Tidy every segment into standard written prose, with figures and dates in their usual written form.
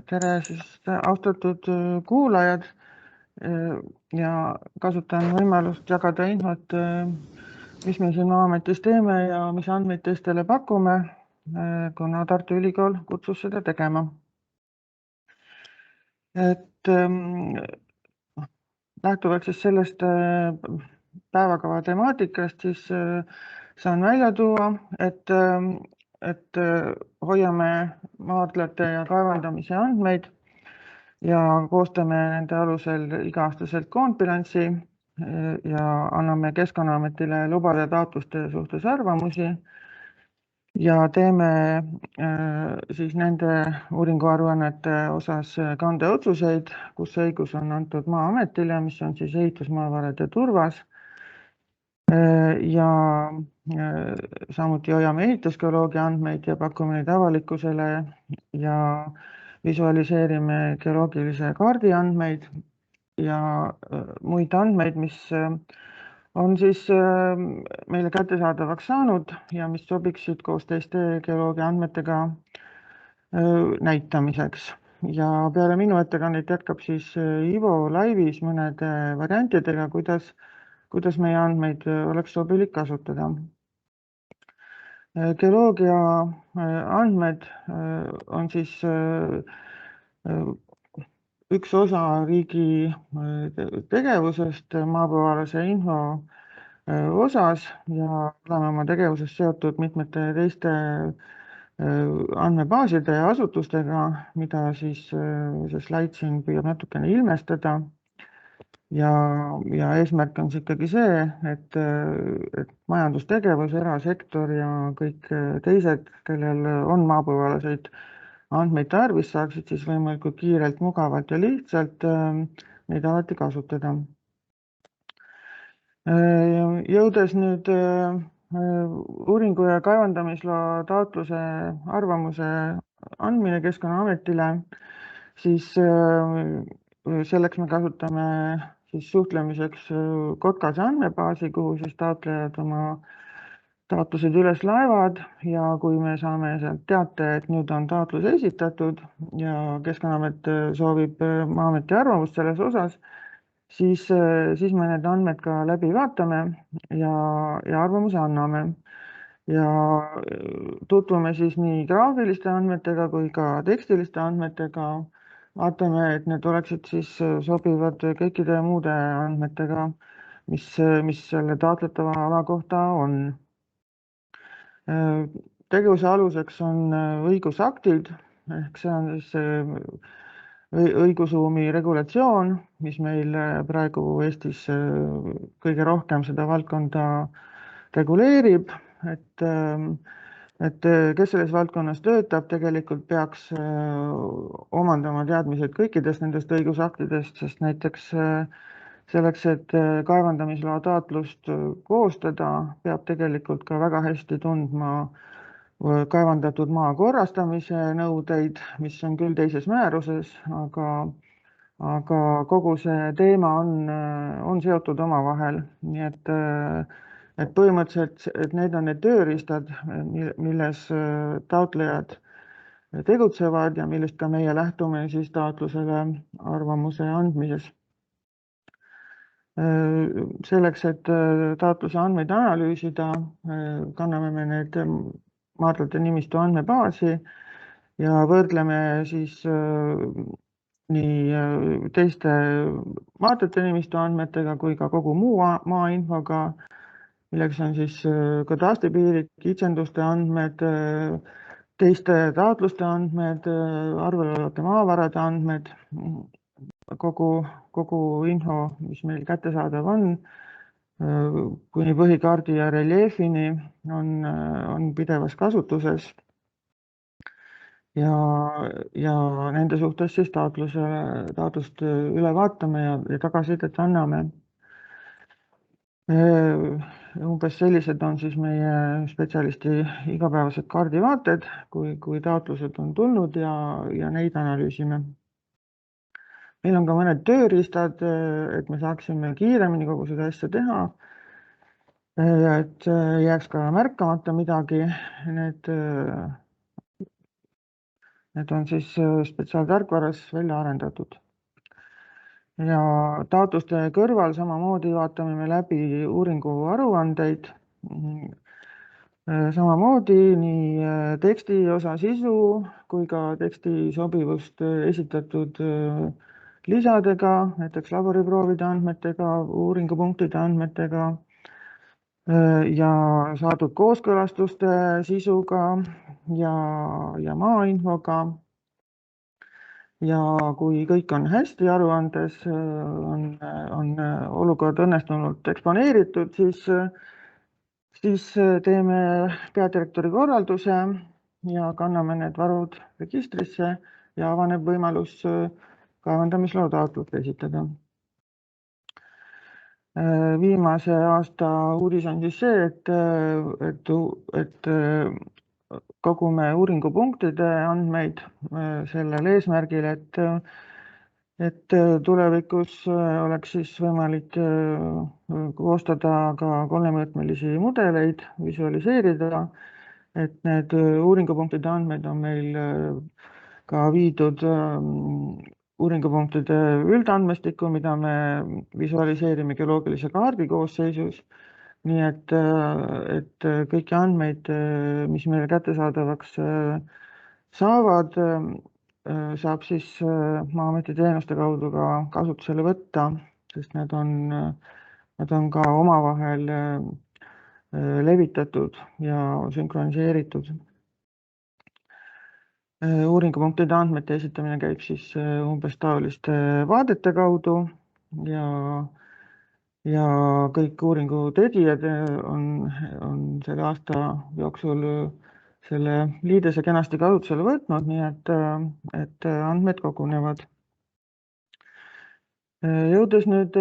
Tere siis austatud kuulajad ja kasutan võimalust jagada infot, mis me siin Maa-ametis teeme ja mis andmeid teistele pakume, kuna Tartu Ülikool kutsus seda tegema. Et lähtuvalt siis sellest päevakava temaatikast, siis saan välja tuua, et hoiame maardlate ja kaevandamise andmeid ja koostame nende alusel iga-aastaselt koondbilanssi ja anname Keskkonnaametile lubade taotluste suhtes arvamusi ja teeme siis nende uuringuaruannete osas kandeotsuseid, kus õigus on antud Maa-ametile, mis on siis ehitusmaavarade turvas. Ja samuti hoiame ehitusgeoloogia andmeid ja pakume neid avalikkusele ja visualiseerime geoloogilise kaardi andmeid ja muid andmeid, mis on siis meile kättesaadavaks saanud ja mis sobiksid koos teiste geoloogia andmetega näitamiseks. Ja peale minu ettekannet jätkab siis Ivo laivis mõnede variantidega, kuidas meie andmeid oleks sobilik kasutada. Geoloogia andmed on siis üks osa riigi tegevusest maapõuealase info osas ja oleme oma tegevuses seotud mitmete teiste andmebaaside ja asutustega, mida siis see slaid siin püüab natukene ilmestada. Ja eesmärk on ikkagi see, et majandustegevus, erasektor ja kõik teised, kellel on maapõuealaseid andmeid tarvis, saaksid siis võimalikult kiirelt, mugavalt ja lihtsalt neid alati kasutada. Jõudes nüüd uuringu ja kaevandamisloa taotluse arvamuse andmine Keskkonnaametile, siis selleks me kasutame siis suhtlemiseks Kotkase andmebaasi, kuhu siis taotlejad oma taotlused üles laevad ja kui me saame sealt teate, et nüüd on taotlus esitatud ja Keskkonnaamet soovib Maa-ameti arvamust selles osas, siis me need andmed ka läbi vaatame ja arvamuse anname. Ja tutvume siis nii graafiliste andmetega kui ka tekstiliste andmetega. Vaatame, et need oleksid siis sobivad kõikide muude andmetega, mis selle taotletava ala kohta on. Tegevuse aluseks on õigusaktid, ehk see on siis õigusruumi regulatsioon, mis meil praegu Eestis kõige rohkem seda valdkonda reguleerib, et kes selles valdkonnas töötab, tegelikult peaks omandama teadmised kõikidest nendest õigusaktidest, sest näiteks selleks, et kaevandamisloa taotlust koostada, peab tegelikult ka väga hästi tundma kaevandatud maa korrastamise nõudeid, mis on küll teises määruses, aga kogu see teema on seotud omavahel, nii et põhimõtteliselt, et need on need tööriistad, milles taotlejad tegutsevad ja millest ka meie lähtume siis taotlusele arvamuse andmises. Selleks, et taotluse andmeid analüüsida, kanname me need maardlate nimistu andmebaasi ja võrdleme siis nii teiste maardlate nimistu andmetega kui ka kogu muu maainfoga, milleks on siis katastripiirid, kitsenduste andmed, teiste taotluste andmed, arvel olevate maavarade andmed, kogu info, mis meil kättesaadav on, kuni põhikaardi ja reljeefini on pidevas kasutuses. Ja nende suhtes siis taotlust üle vaatame ja tagasisidet anname. Umbes sellised on siis meie spetsialisti igapäevased kaardivaated, kui taotlused on tulnud ja neid analüüsime. Meil on ka mõned tööriistad, et me saaksime kiiremini kogu seda asja teha, et jääks ka märkamata midagi. Need Need on siis spetsiaaltarkvaras välja arendatud. Ja taotluste kõrval samamoodi vaatame me läbi uuringu aruandeid. Samamoodi nii teksti osa sisu kui ka teksti sobivust esitatud lisadega, näiteks laboriproovide andmetega, uuringupunktide andmetega ja saadud kooskõlastuste sisuga ja maainfoga. Ja kui kõik on hästi aruandes, on olukord õnnestunult eksponeeritud, siis teeme peadirektori korralduse ja kanname need varud registrisse ja avaneb võimalus kaevandamisloo taotlust esitada. Viimase aasta uudis on siis see, et kogume uuringupunktide andmeid sellel eesmärgil, et tulevikus oleks siis võimalik koostada ka kolmemõõtmelisi mudeleid, visualiseerida, et need uuringupunktide andmed on meil ka viidud uuringupunktide üldandmestikku, mida me visualiseerime geoloogilise kaardi koosseisus. Nii et kõiki andmeid, mis meile kättesaadavaks saavad, saab siis Maa-ameti teenuste kaudu ka kasutusele võtta, sest need on ka omavahel levitatud ja sünkroniseeritud. Uuringupunktide andmete esitamine käib siis umbes taoliste vaadete kaudu ja kõik uuringu tegijad on selle aasta jooksul selle liidese kenasti kasutusele võtnud, nii et andmed kogunevad. Jõudes nüüd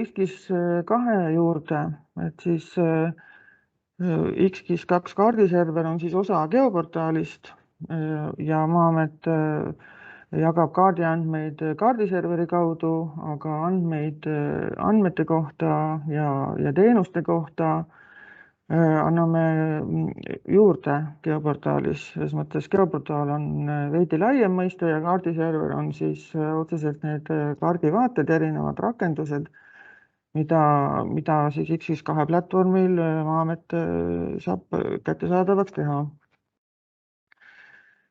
XGIS-2 juurde, et siis XGIS-2 kaardiserver on siis osa geoportaalist ja Maa-amet jagab kaardiandmeid kaardiserveri kaudu, aga andmeid andmete kohta ja teenuste kohta anname juurde geoportaalis. Selles mõttes geoportaal on veidi laiem mõiste ja kaardiserver on siis otseselt need kaardivaated, erinevad rakendused, mida siis XGIS-2 platvormil Maa-amet saab kättesaadavaks teha.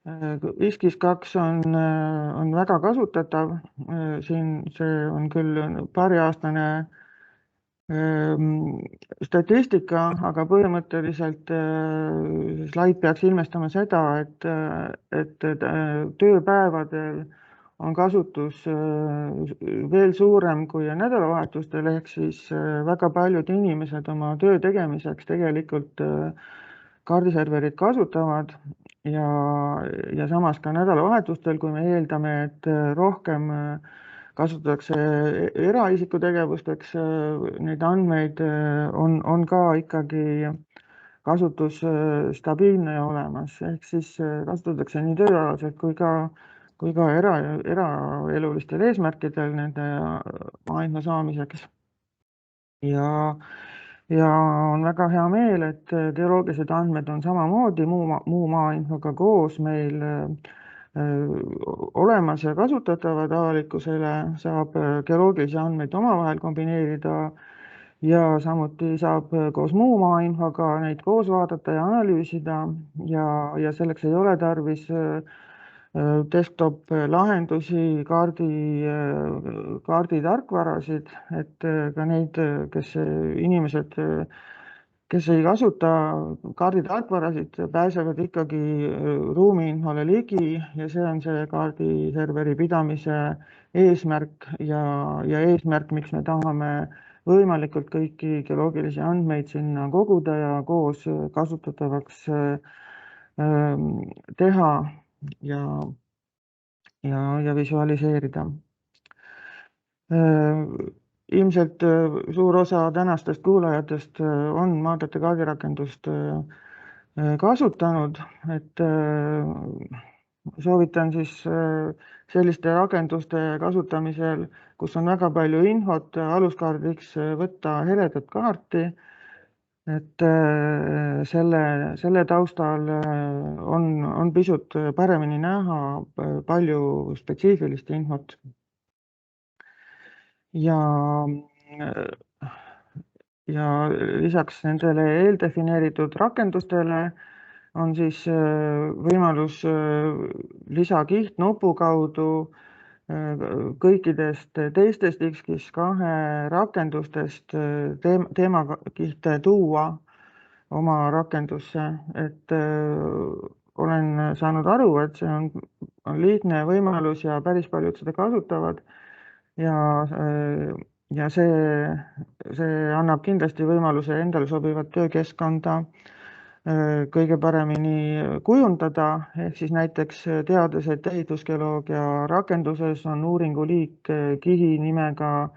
XGIS-2 on väga kasutatav, siin see on küll paariaastane statistika, aga põhimõtteliselt slaid peaks ilmestama seda, et tööpäevadel on kasutus veel suurem kui nädalavahetustel, ehk siis väga paljud inimesed oma töö tegemiseks tegelikult kaardiserverit kasutavad ja samas ka nädalavahetustel, kui me eeldame, et rohkem kasutatakse eraisiku tegevusteks, neid andmeid on ka ikkagi kasutus stabiilne ja olemas, ehk siis kasutatakse nii tööalaselt kui ka eraelulistel eesmärkidel nende maainfo saamiseks. Ja on väga hea meel, et geoloogilised andmed on samamoodi muu maainfoga koos meil olemas ja kasutatavad avalikkusele, saab geoloogilisi andmeid omavahel kombineerida ja samuti saab koos muu maainfoga neid koos vaadata ja analüüsida ja selleks ei ole tarvis desktop lahendusi, kaarditarkvarasid, et ka neid, inimesed, kes ei kasuta kaarditarkvarasid, pääsevad ikkagi ruumiinfole ligi ja see on see kaardiserveri pidamise eesmärk ja eesmärk, miks me tahame võimalikult kõiki geoloogilisi andmeid sinna koguda ja koos kasutatavaks teha ja visualiseerida. Ilmselt suur osa tänastest kuulajatest on maardlate kaardirakendust kasutanud, et soovitan siis selliste rakenduste kasutamisel, kus on väga palju infot, aluskaardiks võtta heledat kaarti, et selle taustal on pisut paremini näha palju spetsiifilist infot. Ja lisaks nendele eeldefineeritud rakendustele on siis võimalus lisakihtnupu kaudu kõikidest teistest X2 rakendustest teemakihte tuua oma rakendusse, et olen saanud aru, et see on lihtne võimalus ja päris paljud seda kasutavad ja see annab kindlasti võimaluse endale sobivat töökeskkonda kõige paremini kujundada, ehk siis näiteks teades, et ehitusgeoloogia rakenduses on uuringuliik kihi nimega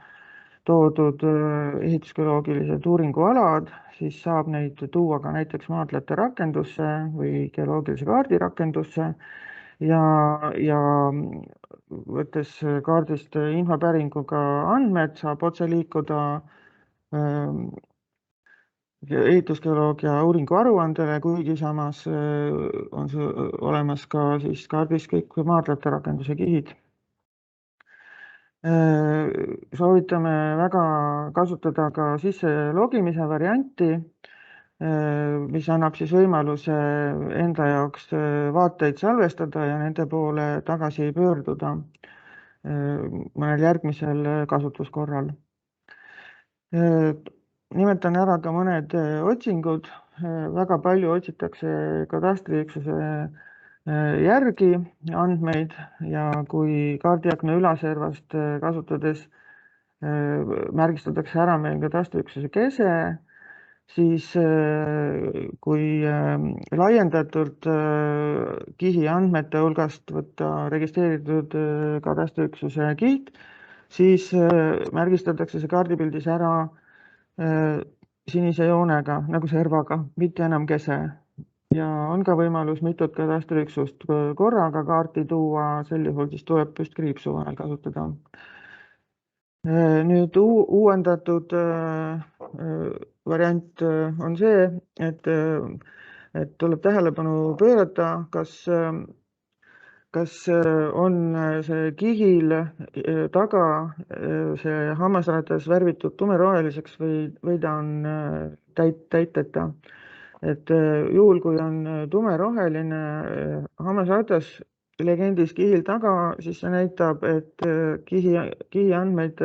toodud ehitusgeoloogilised uuringualad, siis saab neid tuua ka näiteks maadlate rakendusse või geoloogilise kaardi rakendusse ja võttes kaardist infopäringuga andmed, saab otse liikuda ehitusgeoloogia uuringu aruandele, kuigi samas on olemas ka siis kaardis kõik maardlate rakenduse kihid. Soovitame väga kasutada ka sisse logimise varianti, mis annab siis võimaluse enda jaoks vaateid salvestada ja nende poole tagasi pöörduda mõnel järgmisel kasutuskorral. Nimetan ära ka mõned otsingud. Väga palju otsitakse katastriüksuse järgi andmeid ja kui kaardiakna ülaservast kasutades märgistatakse ära meil katastriüksuse kese, siis kui laiendatult kihi andmete hulgast võtta registreeritud katastriüksuse kiht, siis märgistatakse see kaardipildis ära sinise joonega nagu servaga, mitte enam kese. Ja on ka võimalus mitut katastriüksust korraga kaarti tuua, sel juhul siis tuleb püstkriipsu vahel kasutada. Nüüd uuendatud variant on see, et tuleb tähelepanu pöörata, kas on see kihil taga see hammasratas värvitud tumeroheliseks või ta on täiteta. Et juhul, kui on tumeroheline hammasratas legendis kihil taga, siis see näitab, et kihi andmeid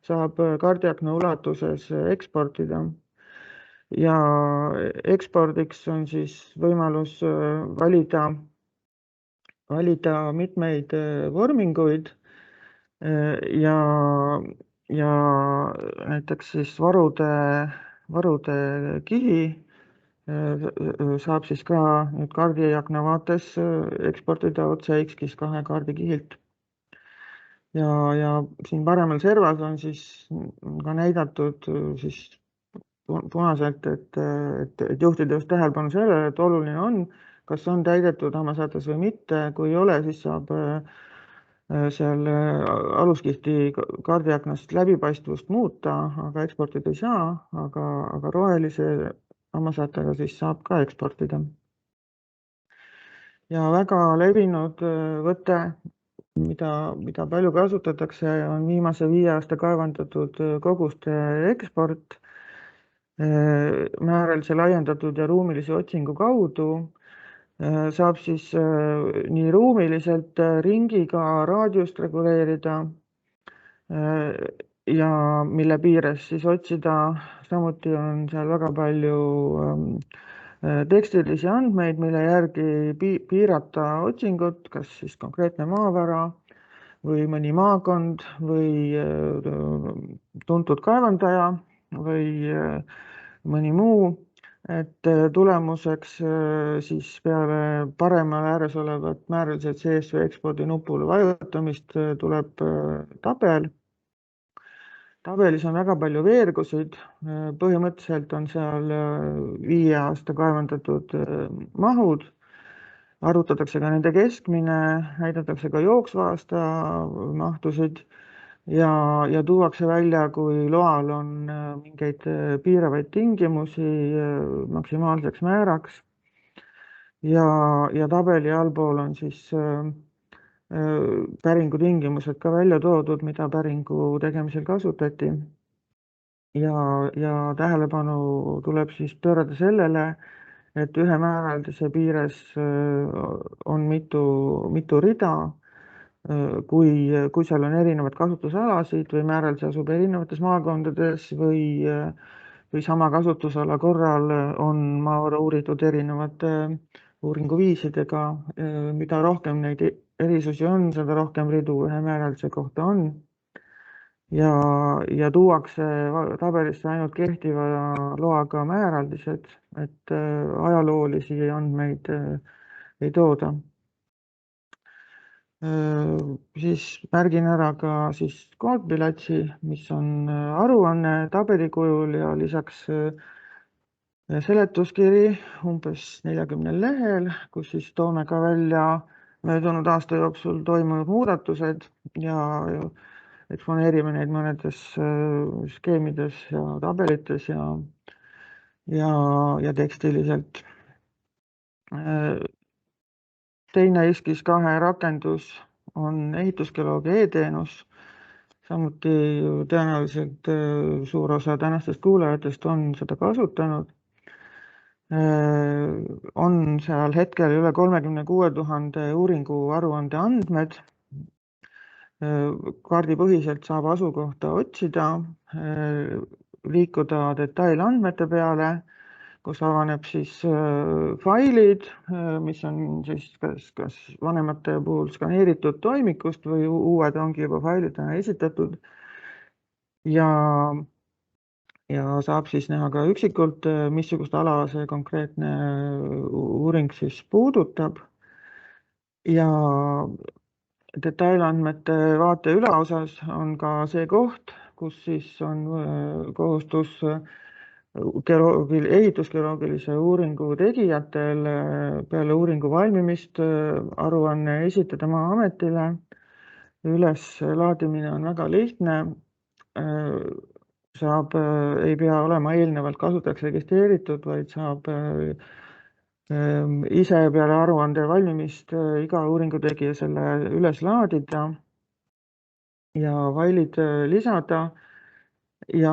saab kaardiakna ulatuses eksportida. Ja ekspordiks on siis võimalus valida mitmeid vorminguid ja näiteks siis varude kihi saab siis ka nüüd kaardiakna vaates eksportida otse X2 kaardikihilt. Ja siin paremal servas on siis ka näidatud siis punaselt, et juhtida just tähelepanu sellele, et oluline on, kas on täidetud hammasratas või mitte. Kui ei ole, siis saab seal aluskihti kaardiaknast läbipaistvust muuta, aga eksportida ei saa, aga rohelise hammasrattaga siis saab ka eksportida. Ja väga levinud võte, mida palju kasutatakse, on viimase 5 aasta kaevandatud koguste eksport määralise laiendatud ja ruumilise otsingu kaudu. Saab siis nii ruumiliselt ringiga raadiust reguleerida ja mille piires siis otsida. Samuti on seal väga palju tekstilisi andmeid, mille järgi piirata otsingut, kas siis konkreetne maavara või mõni maakond või tuntud kaevandaja või mõni muu. Et tulemuseks siis peale paremal ääres olevat määraliselt CSV ekspordi nupule vajutamist tuleb tabel. Tabelis on väga palju veergusid, põhimõtteliselt on seal 5 aasta kaevandatud mahud, arvutatakse ka nende keskmine, näidatakse ka jooksva aasta mahtusid ja tuuakse välja, kui loal on mingeid piiravaid tingimusi maksimaalseks määraks ja tabeli allpool on siis päringu tingimused ka välja toodud, mida päringu tegemisel kasutati. ja tähelepanu tuleb siis pöörata sellele, et ühe määraldise piires on mitu rida. Kui seal on erinevad kasutusalasid või määraldus asub erinevates maakondades või sama kasutusala korral on maavara uuritud erinevate uuringuviisidega, mida rohkem neid erisusi on, seda rohkem ridu ühe määralduse kohta on. ja tuuakse tabelisse ainult kehtiva loaga määraldised, et ajaloolisi andmeid ei tooda. Siis märgin ära ka siis koodbilatsi, mis on aruanne tabeli kujul ja lisaks seletuskiri umbes 40 lehel, kus siis toome ka välja möödunud aasta jooksul toimunud muudatused ja eksponeerime neid mõnedes skeemides ja tabelites ja tekstiliselt. Teine ESKIS 2 rakendus on ehitusgeoloogia e-teenus. Samuti tõenäoliselt suur osa tänastest kuulajatest on seda kasutanud. On seal hetkel üle 36 000 uuringu aruande andmed. Kaardipõhiselt saab asukohta otsida, liikuda detailandmete peale, kus avaneb siis failid, mis on siis kas vanemate puhul skaneeritud toimikust või uued ongi juba failidena esitatud. Ja saab siis näha ka üksikult, missugust ala see konkreetne uuring siis puudutab. Ja detailandmete vaate üleosas on ka see koht, kus siis on kohustus ehitusgeoloogilise uuringu tegijatel peale uuringu valmimist aruanne esitada Maa-ametile. Üleslaadimine on väga lihtne. Ei pea olema eelnevalt kasutajaks registreeritud, vaid saab ise peale aruande valmimist iga uuringu tegija selle üles laadida ja failid lisada ja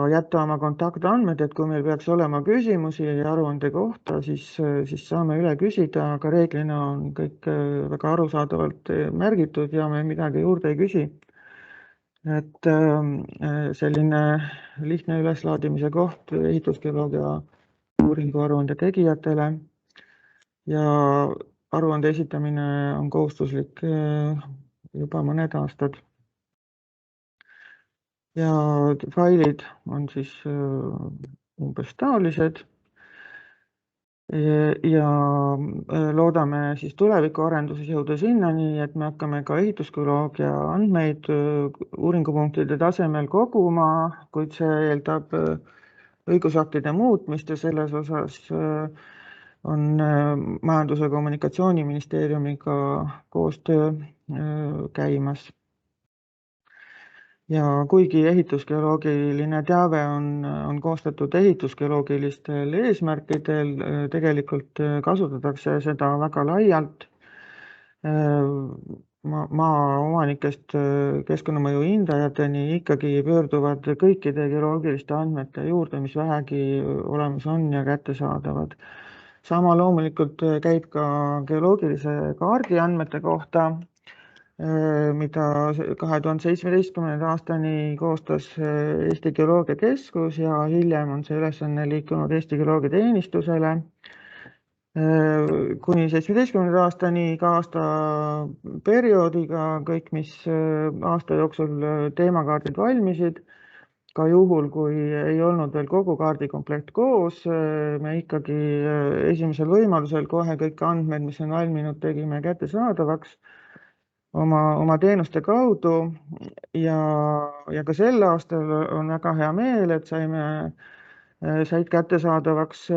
jätta oma kontaktandmed, et kui meil peaks olema küsimusi aruande kohta, siis saame üle küsida, aga reeglina on kõik väga arusaadavalt märgitud ja me midagi juurde ei küsi. Et selline lihtne üleslaadimise koht ehitusgeoloogia uuringu aruande tegijatele ja aruande esitamine on kohustuslik juba mõned aastad. Ja failid on siis umbes taolised ja loodame siis tulevikuarenduses jõuda sinnani, et me hakkame ka ehitusgeoloogia andmeid uuringupunktide tasemel koguma, kuid see eeldab õigusaktide muutmist ja selles osas on Majandus- ja Kommunikatsiooniministeeriumiga koostöö käimas. Ja kuigi ehitusgeoloogiline teave on koostatud ehitusgeoloogilistel eesmärkidel, tegelikult kasutatakse seda väga laialt. Maaomanikest keskkonnamõju hindajateni ikkagi pöörduvad kõikide geoloogiliste andmete juurde, mis vähegi olemas on ja kättesaadavad. Sama loomulikult käib ka geoloogilise kaardi andmete kohta, mida 2017. aastani koostas Eesti Geoloogiakeskus ja hiljem on see ülesanne liikunud Eesti Geoloogiateenistusele. Kuni 17. aastani iga aasta perioodiga kõik, mis aasta jooksul teemakaardid valmisid, ka juhul, kui ei olnud veel kogu kaardikomplekt koos, me ikkagi esimesel võimalusel kohe kõik andmed, mis on valminud, tegime kättesaadavaks oma teenuste kaudu ja ka sel aastal on väga hea meel, et said kättesaadavaks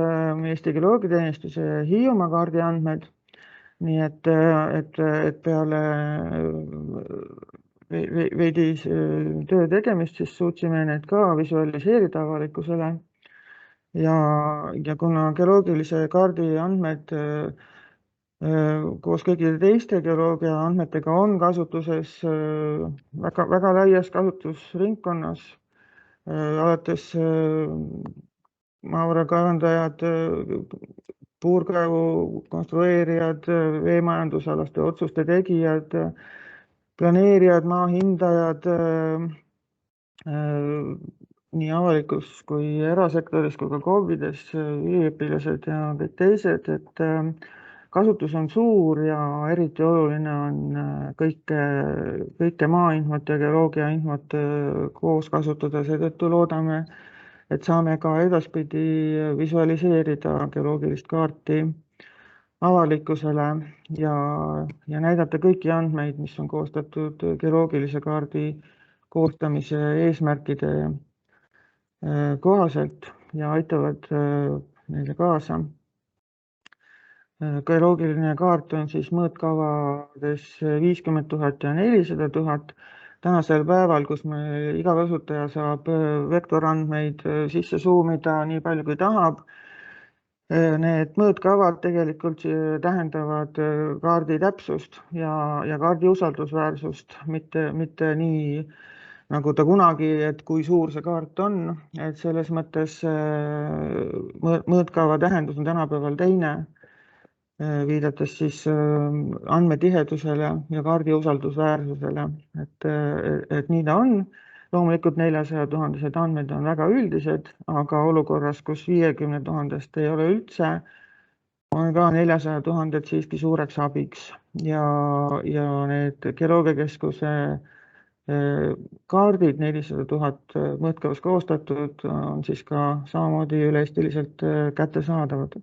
Eesti Geoloogiateenistuse Hiiumaa kaardi andmed. Nii et peale veidi töö tegemist, siis suutsime need ka visualiseerida avalikkusele ja kuna geoloogilise kaardi andmed koos kõikide teiste geoloogia andmetega on kasutuses väga laias kasutusringkonnas, alates maavara puurkaevu konstrueerijad, veemajandusalaste otsuste tegijad, planeerijad, maa hindajad, nii avalikus kui erasektoris kui ka KOV-ides, üliõpilased ja kõik teised, et kasutus on suur ja eriti oluline on kõike maainfot ja geoloogia infot koos kasutada, seetõttu loodame, et saame ka edaspidi visualiseerida geoloogilist kaarti avalikkusele ja näidata kõiki andmeid, mis on koostatud geoloogilise kaardi koostamise eesmärkide kohaselt ja aitavad neile kaasa. Geoloogiline kaart on siis mõõtkavades 50 000 ja 400 000. Tänasel päeval, kus iga kasutaja saab vektorandmeid sisse suumida nii palju kui tahab, need mõõtkavad tegelikult tähendavad kaardi täpsust ja kaardi usaldusväärsust, mitte nii nagu ta kunagi, et kui suur see kaart on, et selles mõttes mõõtkava tähendus on tänapäeval teine, viidates siis andmetihedusele ja kaardi usaldusväärsusele, et nii ta on. Loomulikult 400 000 andmed on väga üldised, aga olukorras, kus 50 000 ei ole üldse, on ka 400 000 siiski suureks abiks ja need Geoloogiakeskuse kaardid, 400 000 mõõtkavas koostatud, on siis ka samamoodi üle-eestiliselt kättesaadavad.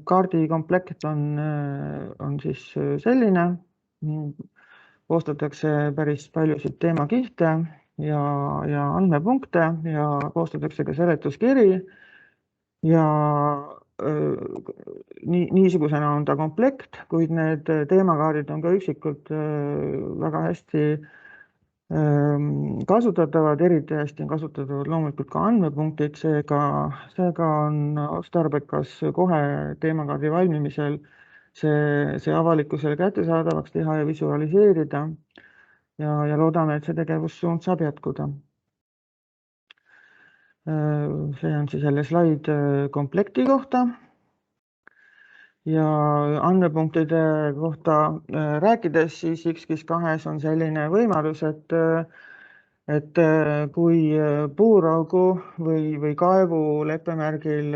Kaardi komplekt on siis selline, koostatakse päris paljusid teemakihte ja andmepunkte ja koostatakse ka seletuskiri ja niisugusena on ta komplekt, kuid need teemakaardid on ka üksikult väga hästi kasutatavad, eriti hästi on kasutatavad loomulikult ka andmepunktid, seega on otstarbekas kohe teemakaardi valmimisel see avalikkusele kättesaadavaks teha ja visualiseerida ja loodame, et see tegevussuund saab jätkuda. See on siis jälle slaid komplekti kohta ja andmepunktide kohta rääkides, siis X2 on selline võimalus, et kui puuraugu või kaevu leppemärgil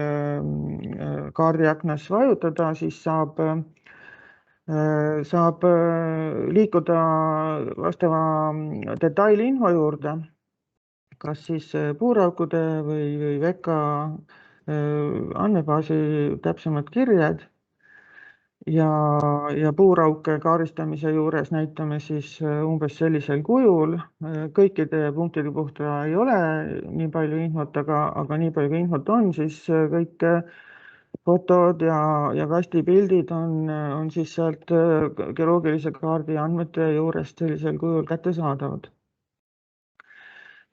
kaardiaknas vajutada, siis saab liikuda vastava detailinfo juurde, kas siis puuraukude või VEKA andmebaasi täpsemad kirjed ja puurauke kaardistamise juures näitame siis umbes sellisel kujul. Kõikide punktide kohta ei ole nii palju infot, aga nii palju kui infot on, siis kõik fotod ja kastipildid on siis sealt geoloogilise kaardi andmete juurest sellisel kujul kättesaadavad.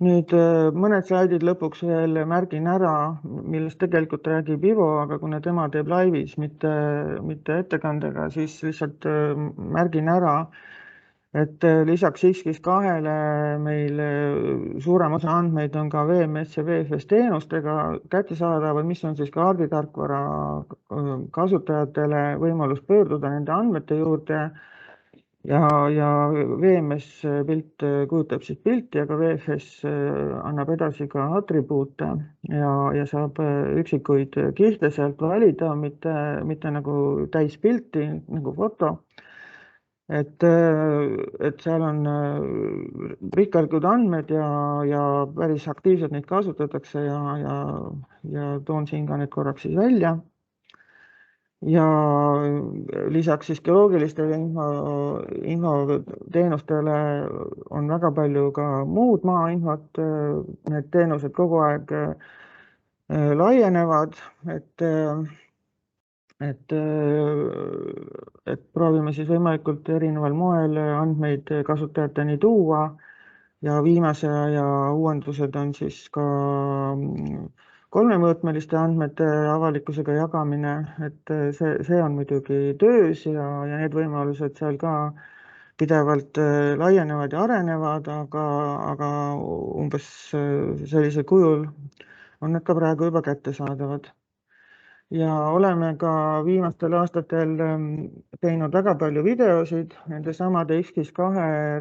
Nüüd mõned slaidid lõpuks veel märgin ära, millest tegelikult räägib Ivo, aga kuna tema teeb laivis, mitte ettekandega, siis lihtsalt märgin ära, et lisaks X2-le meil suurem osa andmeid on ka VMS ja VFS teenustega kättesaadavad, mis on siis kaarditarkvara kasutajatele võimalus pöörduda nende andmete juurde. Ja VMS pilt kujutab siis pilti, aga VFS annab edasi ka atribuute ja saab üksikuid kihte sealt valida, mitte nagu täispilti nagu foto. Et seal on rikkalikud andmed ja päris aktiivselt neid kasutatakse ja toon siin ka need korraks siis välja. Ja lisaks siis geoloogilistele infoteenustele on väga palju ka muud maainfot, need teenused kogu aeg laienevad, et et proovime siis võimalikult erineval moel andmeid kasutajateni tuua ja viimase aja uuendused on siis ka kolmemõõtmeliste andmete avalikkusega jagamine, et see on muidugi töös ja need võimalused seal ka pidevalt laienevad ja arenevad, aga umbes sellisel kujul on need ka praegu juba kättesaadavad. Ja oleme ka viimastel aastatel teinud väga palju videosid nende samade X2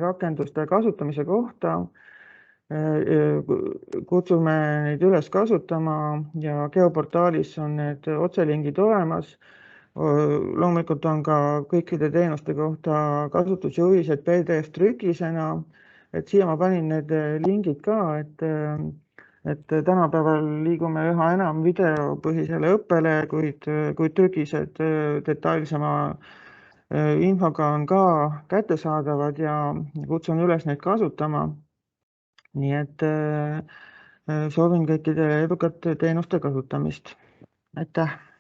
rakenduste kasutamise kohta. Kutsume neid üles kasutama ja geoportaalis on need otselingid olemas. Loomulikult on ka kõikide teenuste kohta kasutusjuhised PDF-trükisena, et siia ma panin need lingid ka, et tänapäeval liigume üha enam videopõhisele õppele, kuid trükised detailsema infoga on ka kättesaadavad ja kutsun üles neid kasutama. Nii et soovin kõikidele edukat teenuste kasutamist. Aitäh!